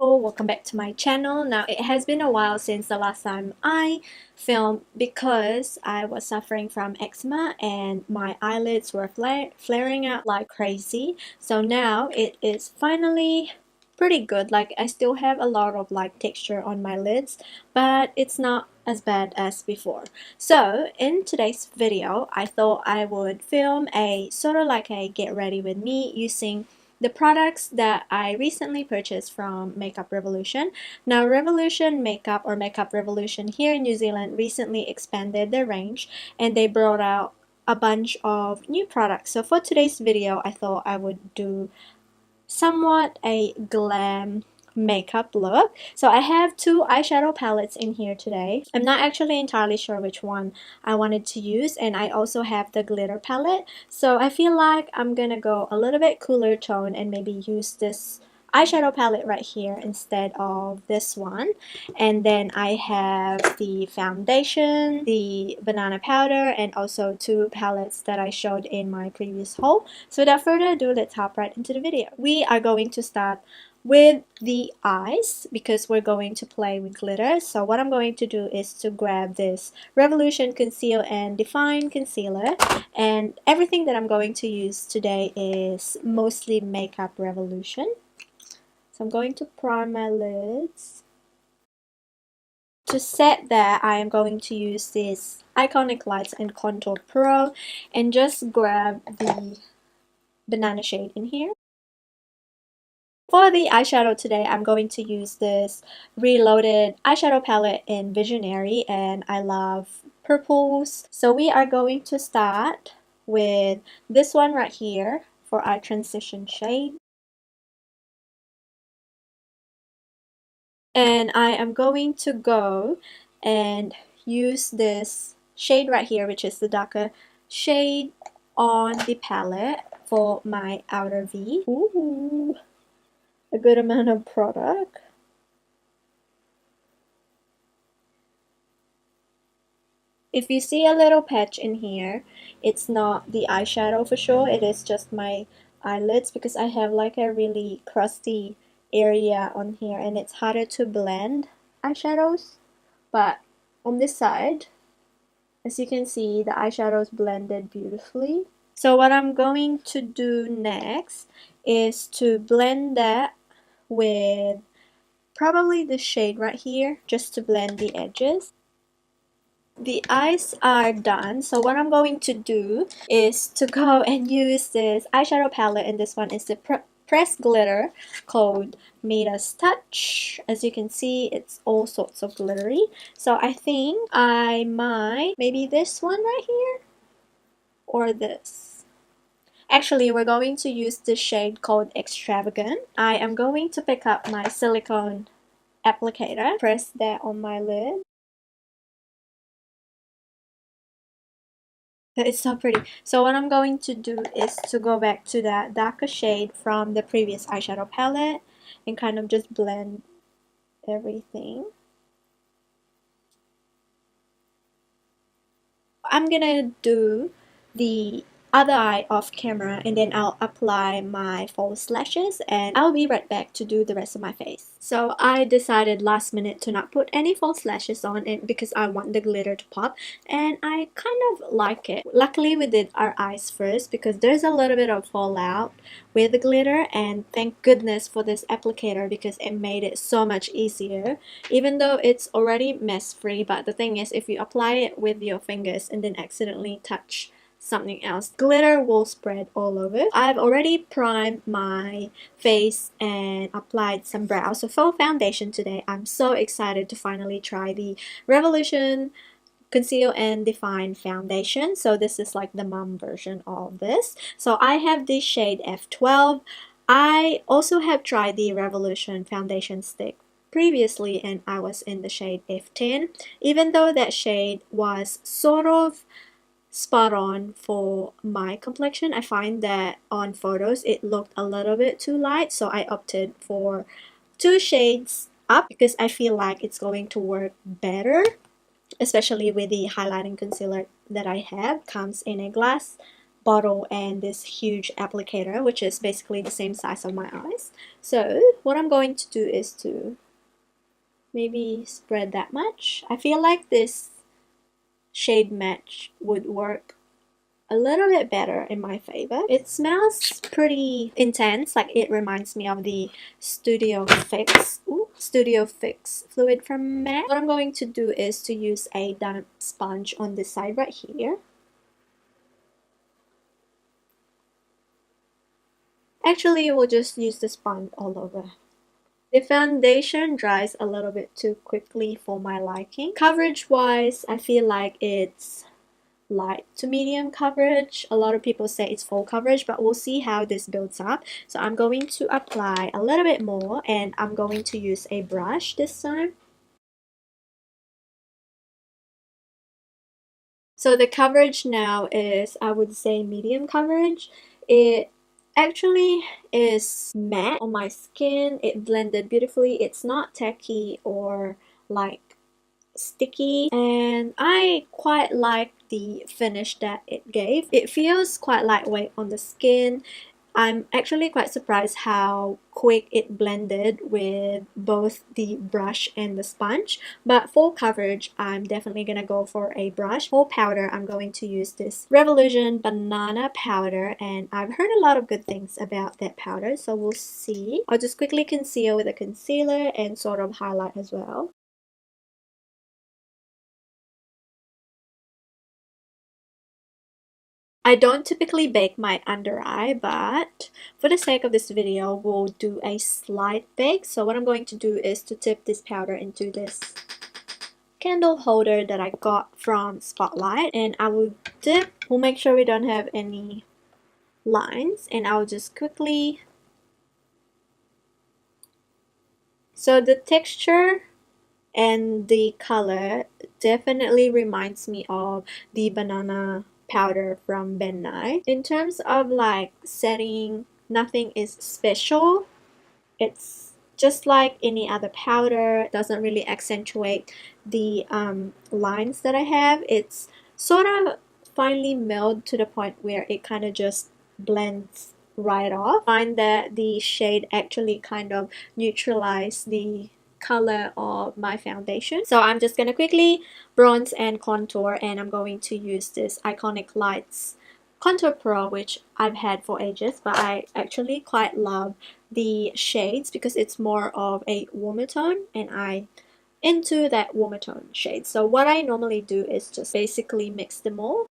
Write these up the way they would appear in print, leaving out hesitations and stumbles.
Hello, welcome back to my channel. Now it has been a while since the last time I filmed because I was suffering from eczema and my eyelids were flaring out like crazy. So now it is finally pretty good. Like I still have a lot of like texture on my lids, but it's not as bad as before. So in today's video, I thought I would film a sort of like a get ready with me using the products that I recently purchased from Makeup Revolution. Now Revolution Makeup or Makeup Revolution here in New Zealand recently expanded their range and they brought out a bunch of new products. So for today's video, I thought I would do somewhat a glam makeup look. So I have two eyeshadow palettes in here today. I'm not actually entirely sure which one I wanted to use, and I also have the glitter palette. So I feel like I'm gonna go a little bit cooler tone and maybe use this eyeshadow palette right here instead of this one. And then I have the foundation, the banana powder, and also two palettes that I showed in my previous haul. So without further ado, let's hop right into the video. We are going to start with the eyes because we're going to play with glitter. So what I'm going to do is to grab this Revolution Conceal and Define Concealer, and everything that I'm going to use today is mostly Makeup Revolution. So I'm going to prime my lids. To set that, I am going to use this Iconic Lights and Contour Pro and just grab the banana shade in here. For the eyeshadow today, I'm going to use this Reloaded eyeshadow palette in Visionary, and I love purples. So we are going to start with this one right here for our transition shade. And I am going to go and use this shade right here, which is the darker shade, on the palette for my outer V. Ooh, a good amount of product. If you see a little patch in here, it's not the eyeshadow for sure, it is just my eyelids because I have like a really crusty area on here and it's harder to blend eyeshadows. But on this side, as you can see, the eyeshadows blended beautifully. So what I'm going to do next is to blend that with probably the shade right here, just to blend the edges. The eyes are done, so what I'm going to do is to go and use this eyeshadow palette, and this one is the pressed glitter called Midas Touch. As you can see, it's all sorts of glittery. So I think I might maybe this one right here or this. Actually, we're going to use the shade called Extravagant. I am going to pick up my silicone applicator, press that on my lid. It's so pretty. So what I'm going to do is to go back to that darker shade from the previous eyeshadow palette and kind of just blend everything. I'm gonna do the other eye off camera and then I'll apply my false lashes and I'll be right back to do the rest of my face. So I decided last minute to not put any false lashes on and because I want the glitter to pop, and I kind of like it. Luckily we did our eyes first because there's a little bit of fallout with the glitter, and thank goodness for this applicator because it made it so much easier, even though it's already mess free. But the thing is, if you apply it with your fingers and then accidentally touch something else, glitter will spread all over. I've already primed my face and applied some brows. So for foundation today, I'm so excited to finally try the Revolution Conceal and Define foundation. So this is like the mom version of this. So I have the shade F12. I also have tried the Revolution foundation stick previously and I was in the shade F10. Even though that shade was sort of spot on for my complexion, I find that on photos it looked a little bit too light, so I opted for 2 shades up because I feel like it's going to work better, especially with the highlighting concealer that I have. Comes in a glass bottle and this huge applicator, which is basically the same size of my eyes. So what I'm going to do is to maybe spread that much. I feel like this shade match would work a little bit better in my favor. It smells pretty intense, like it reminds me of the Studio Fix fluid from MAC. What I'm going to do is to use a damp sponge on this side right here. Actually, we'll just use the sponge all over. The foundation dries a little bit too quickly for my liking. Coverage wise, I feel like it's light to medium coverage. A lot of people say it's full coverage, but we'll see how this builds up. So I'm going to apply a little bit more, and I'm going to use a brush this time. So the coverage now is, I would say, medium coverage. It actually is matte on my skin. It blended beautifully. It's not tacky or like sticky, and I quite like the finish that it gave. It feels quite lightweight on the skin. I'm actually quite surprised how quick it blended with both the brush and the sponge. But for coverage, I'm definitely gonna go for a brush. For powder, I'm going to use this Revolution banana powder, and I've heard a lot of good things about that powder, so we'll see. I'll just quickly conceal with a concealer and sort of highlight as well. I don't typically bake my under eye, but for the sake of this video, we'll do a slight bake. So what I'm going to do is to tip this powder into this candle holder that I got from Spotlight, and I will dip. We'll make sure we don't have any lines, and I'll just quickly. So the texture and the color definitely reminds me of the banana powder from Ben Nye. In terms of like setting, nothing is special. It's just like any other powder. It doesn't really accentuate the lines that I have. It's sort of finely milled to the point where it kind of just blends right off. I find that the shade actually kind of neutralized the color of my foundation. So I'm just gonna quickly bronze and contour, and I'm going to use this Iconic Lights Contour Pro, which I've had for ages, but I actually quite love the shades because it's more of a warmer tone, and I into that warmer tone shade. So what I normally do is just basically mix them all.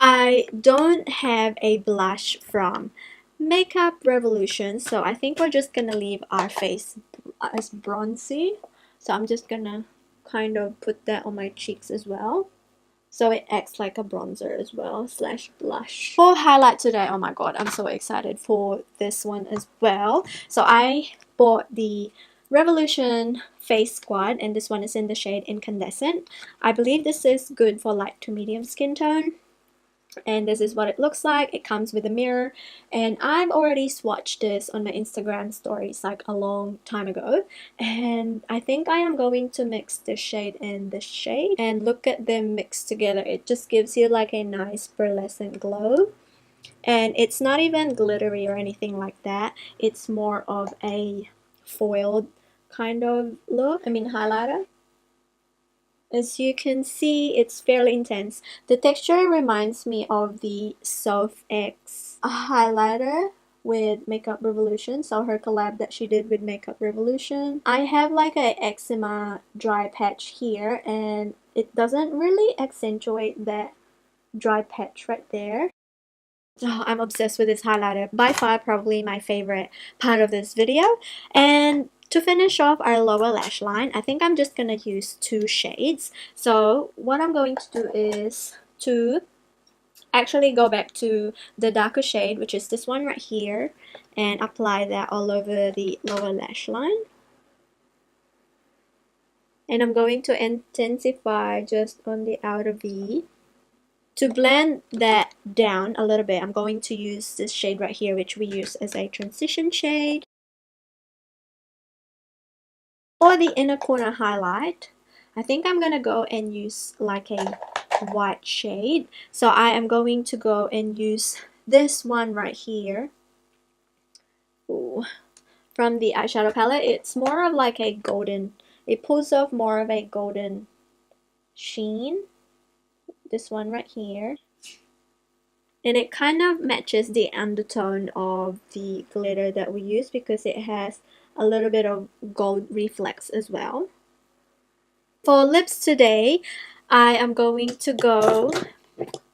I don't have a blush from Makeup Revolution, so I think we're just gonna leave our face as bronzy. So I'm just gonna kind of put that on my cheeks as well, so it acts like a bronzer as well slash blush. For highlight today, oh my god, I'm so excited for this one as well. So I bought the Revolution Face Squad, and this one is in the shade Incandescent. I believe this is good for light to medium skin tone, and this is what it looks like. It comes with a mirror, and I've already swatched this on my Instagram stories like a long time ago, and I think I am going to mix this shade and this shade, and look at them mixed together. It just gives you like a nice pearlescent glow, and it's not even glittery or anything like that. It's more of a foiled kind of look, highlighter. As you can see, it's fairly intense. The texture reminds me of the Soft X highlighter with Makeup Revolution, so her collab that she did with Makeup Revolution. I have like a eczema dry patch here, and it doesn't really accentuate that dry patch right there. Oh, I'm obsessed with this highlighter. By far, probably my favorite part of this video. And to finish off our lower lash line, I think I'm just gonna use two shades. So what I'm going to do is to actually go back to the darker shade, which is this one right here, and apply that all over the lower lash line. And I'm going to intensify just on the outer V. To blend that down a little bit, I'm going to use this shade right here, which we use as a transition shade. For the inner corner highlight, I think I'm gonna go and use like a white shade. So I am going to go and use this one right here. Ooh. From the eyeshadow palette. It's more of like a golden, it pulls off more of a golden sheen. This one right here. And it kind of matches the undertone of the glitter that we use because it has a little bit of gold reflex as well. For lips today, I am going to go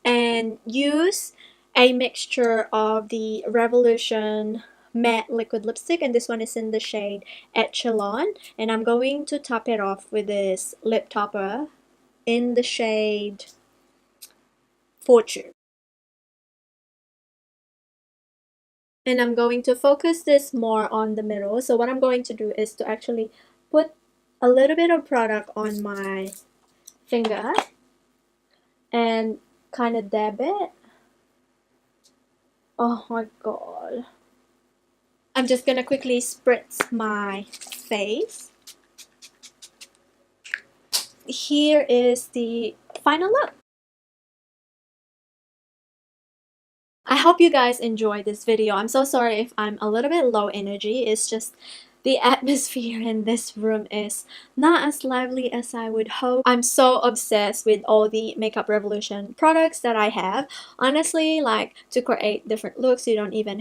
and use a mixture of the Revolution matte liquid lipstick, and this one is in the shade Echelon, and I'm going to top it off with this lip topper in the shade Fortune. And I'm going to focus this more on the middle. So what I'm going to do is to actually put a little bit of product on my finger and kind of dab it. Oh my god. I'm just gonna quickly spritz my face. Here is the final look. I hope you guys enjoyed this video. I'm so sorry if I'm a little bit low energy. It's just the atmosphere in this room is not as lively as I would hope. I'm so obsessed with all the Makeup Revolution products that I have. Honestly, like to create different looks, you don't even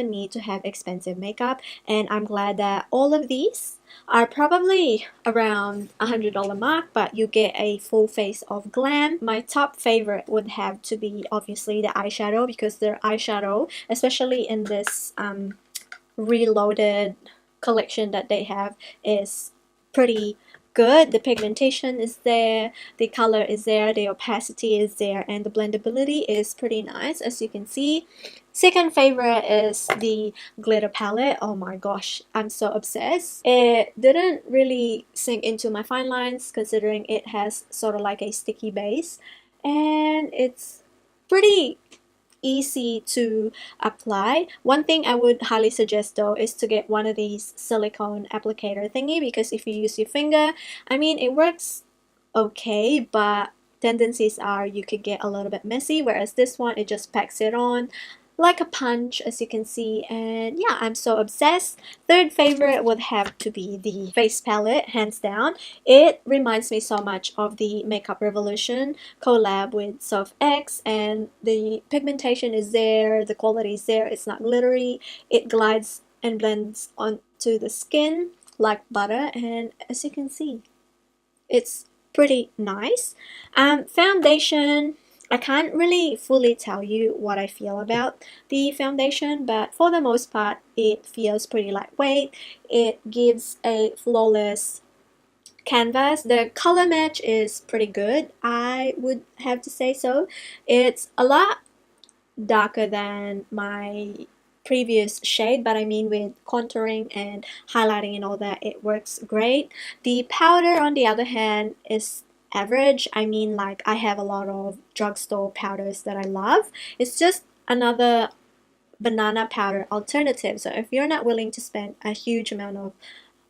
need to have expensive makeup, and I'm glad that all of these are probably around $100 mark, but you get a full face of glam. My top favorite would have to be obviously the eyeshadow, because their eyeshadow, especially in this reloaded collection that they have, is pretty good. The pigmentation is there, the color is there, the opacity is there, and the blendability is pretty nice, as you can see. Second favorite is the glitter palette. Oh my gosh, I'm so obsessed. It didn't really sink into my fine lines considering it has sort of like a sticky base, and it's pretty easy to apply. One thing I would highly suggest though is to get one of these silicone applicator thingy, because if you use your finger, I mean, it works okay, but tendencies are you could get a little bit messy, whereas this one, it just packs it on like a punch, as you can see. And yeah, I'm so obsessed. Third favorite would have to be the face palette, hands down. It reminds me so much of the Makeup Revolution collab with Soft X, and the pigmentation is there, the quality is there, it's not glittery, it glides and blends onto the skin like butter, and as you can see, it's pretty nice. Foundation, I can't really fully tell you what I feel about the foundation, but for the most part, it feels pretty lightweight. It gives a flawless canvas. The color match is pretty good, I would have to say so. It's a lot darker than my previous shade, but I mean, with contouring and highlighting and all that, it works great. The powder, on the other hand, is average. I mean, like, I have a lot of drugstore powders that I love. It's just another banana powder alternative. So if you're not willing to spend a huge amount of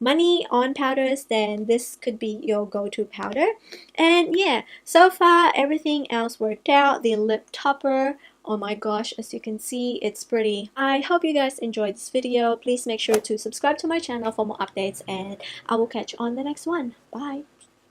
money on powders, then this could be your go-to powder. And yeah, so far everything else worked out. The lip topper, oh my gosh, as you can see, it's pretty. I hope you guys enjoyed this video. Please make sure to subscribe to my channel for more updates, and I will catch you on the next one. Bye.